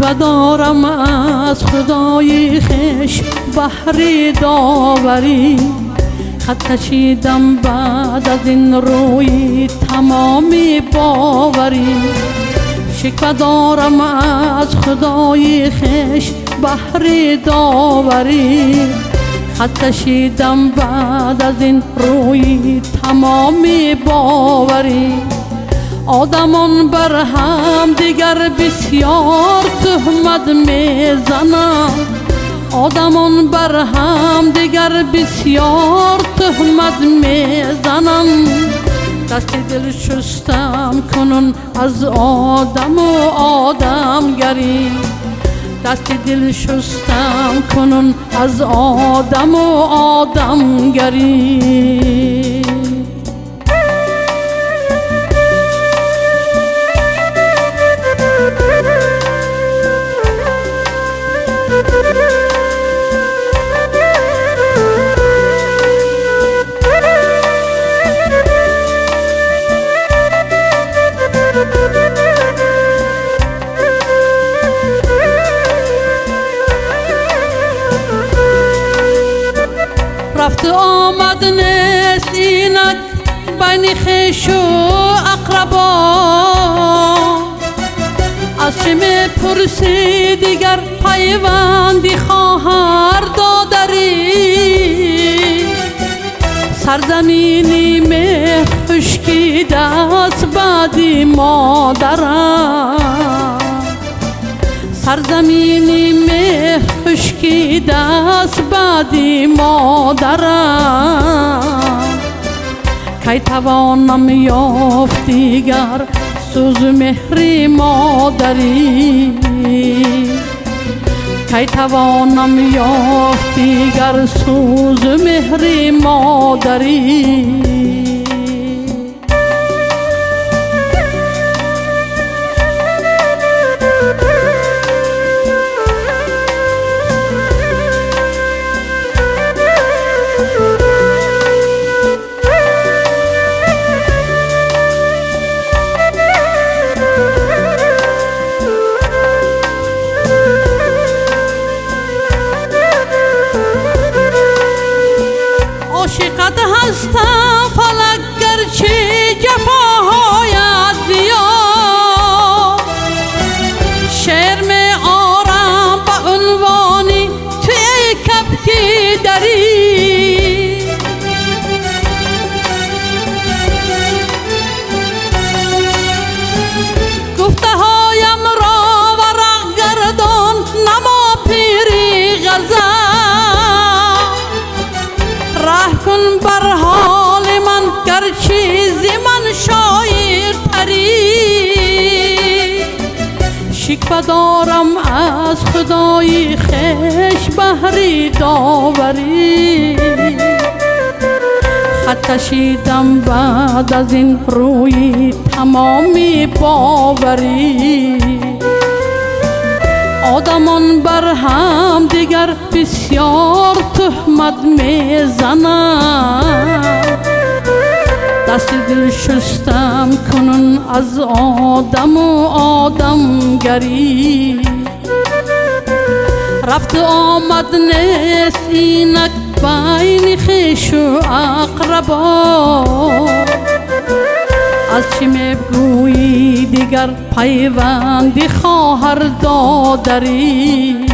شکوه دارم از خدای خویش بهر داوری، خط کشیدم بعد از این روی تمام باوری. شکوه دارم از خدای خویش بهر داوری، خط کشیدم بعد از این روی تمام باوری. آدمان بر هم دیگر بسیار تهمت میزنند، آدمان بر هم دیگر بسیار تهمت میزنند. دست دل شستم کنون از آدم و آدمگری، دست دل شستم کنون از آدم و آدمگری. رفت آمد نیست اینک بین خویش و اقربا، از چه میپرسی دیگر پیوندی خواهر دادری. سرزمینی مهر خشکیده است بعد مادرم، سرزمینی مهر خشکیده است بعد مادرم. کی توانم یافت دیگر سوز مهر مادری، کی توانم یافت دیگر سوز مهر مادری. عاشقت هستم فلک گرچه جفاهایت زیاد، شعر می آرم به عنوانی توی کبکی دری. گفته هایم را ورق گردان نما پیری غزل، راه کن بر حال من گرچه ز من شاعر تری. شکوه دارم از خدای خویش بهر داوری، خط کشیدم بعد از این روی تمام باوری. آدمان بر هم دیگر بسیار تهمت میزنند، دست دل شستم کنون از آدم و آدمگری. رفت آمد نیست اینک بین خویش و اقربا، از چه میگویی دیگر پیوندی خواهر دادری.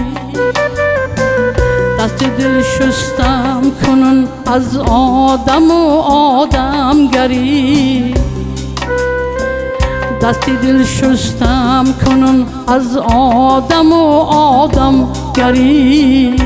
دست دل شستم کنون از آدم و آدمگری، دست دل شستم کنون از آدم و آدمگری.